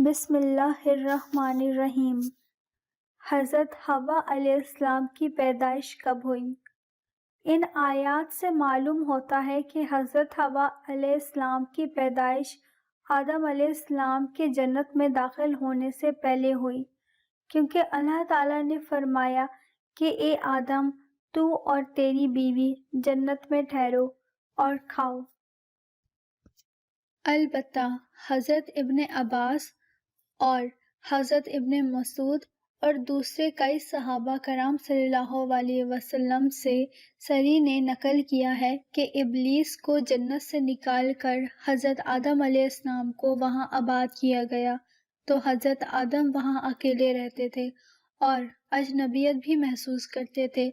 بسم اللہ الرحمن الرحیم۔ حضرت حوا علیہ السلام کی پیدائش کب ہوئی؟ ان آیات سے معلوم ہوتا ہے کہ حضرت حوا علیہ السلام کی پیدائش آدم علیہ السلام کے جنت میں داخل ہونے سے پہلے ہوئی، کیونکہ اللہ تعالیٰ نے فرمایا کہ اے آدم، تو اور تیری بیوی جنت میں ٹھہرو اور کھاؤ۔ البتہ حضرت ابن عباس اور حضرت ابن مسعود اور دوسرے کئی صحابہ کرام صلی اللہ علیہ وسلم سے صریح نے نقل کیا ہے کہ ابلیس کو جنت سے نکال کر حضرت آدم علیہ السلام کو وہاں آباد کیا گیا تو حضرت آدم وہاں اکیلے رہتے تھے اور اجنبیت بھی محسوس کرتے تھے۔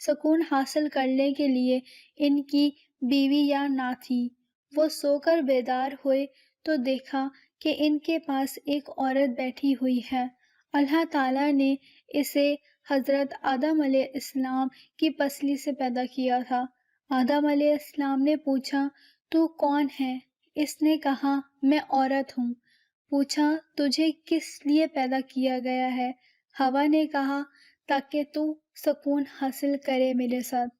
سکون حاصل کرنے کے لیے ان کی بیوی یا نہ تھی۔ وہ سو کر بیدار ہوئے تو دیکھا کہ ان کے پاس ایک عورت بیٹھی ہوئی ہے۔ اللہ تعالیٰ نے اسے حضرت آدم علیہ السلام کی پسلی سے پیدا کیا تھا۔ آدم علیہ السلام نے پوچھا، تو کون ہے؟ اس نے کہا، میں عورت ہوں۔ پوچھا، تجھے کس لیے پیدا کیا گیا ہے؟ حوا نے کہا، تاکہ تو سکون حاصل کرے میرے ساتھ۔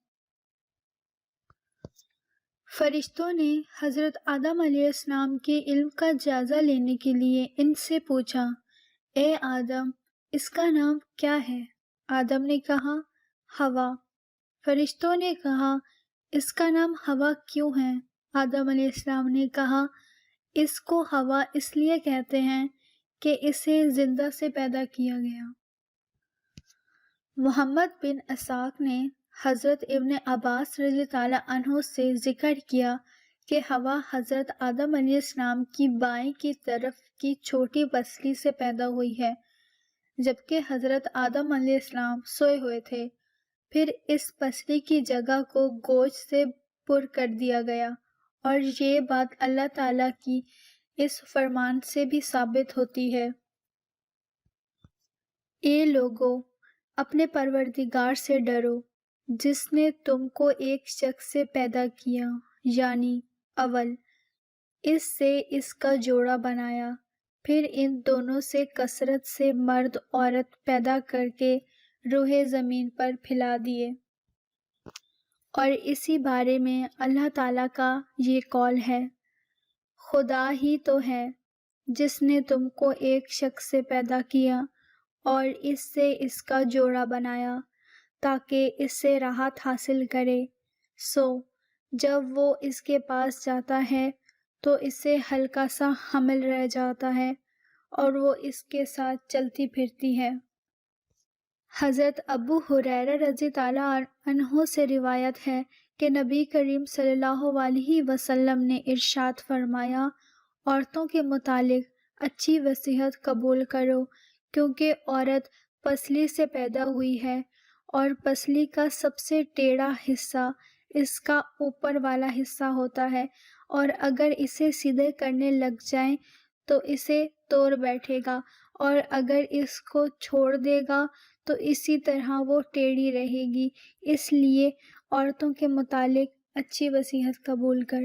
فرشتوں نے حضرت آدم علیہ السلام کے علم کا جائزہ لینے کے لیے ان سے پوچھا، اے آدم، اس کا نام کیا ہے؟ آدم نے کہا، حوا۔ فرشتوں نے کہا، اس کا نام حوا کیوں ہے؟ آدم علیہ السلام نے کہا، اس کو حوا اس لیے کہتے ہیں کہ اسے زندہ سے پیدا کیا گیا۔ محمد بن اسحاق نے حضرت ابن عباس رضی اللہ عنہ سے ذکر کیا کہ حوا حضرت آدم علیہ السلام کی بائیں کی طرف کی چھوٹی پسلی سے پیدا ہوئی ہے، جبکہ حضرت آدم علیہ السلام سوئے ہوئے تھے۔ پھر اس پسلی کی جگہ کو گوشت سے پر کر دیا گیا، اور یہ بات اللہ تعالیٰ کی اس فرمان سے بھی ثابت ہوتی ہے، اے لوگو، اپنے پروردگار سے ڈرو جس نے تم کو ایک شخص سے پیدا کیا، یعنی اول اس سے اس کا جوڑا بنایا، پھر ان دونوں سے کثرت سے مرد عورت پیدا کر کے روئے زمین پر پھیلا دیے۔ اور اسی بارے میں اللہ تعالیٰ کا یہ قول ہے، خدا ہی تو ہے جس نے تم کو ایک شخص سے پیدا کیا اور اس سے اس کا جوڑا بنایا تاکہ اس سے راحت حاصل کرے۔ سو جب وہ اس کے پاس جاتا ہے تو اسے ہلکا سا حمل رہ جاتا ہے اور وہ اس کے ساتھ چلتی پھرتی ہے۔ حضرت ابو ہریرہ رضی اللہ عنہ سے روایت ہے کہ نبی کریم صلی اللہ علیہ وسلم نے ارشاد فرمایا، عورتوں کے متعلق اچھی نصیحت قبول کرو، کیونکہ عورت پسلی سے پیدا ہوئی ہے اور پسلی کا سب سے ٹیڑھا حصہ اس کا اوپر والا حصہ ہوتا ہے، اور اگر اسے سیدھے کرنے لگ جائیں تو اسے توڑ بیٹھے گا، اور اگر اس کو چھوڑ دے گا تو اسی طرح وہ ٹیڑھی رہے گی۔ اس لیے عورتوں کے متعلق اچھی نصیحت قبول کر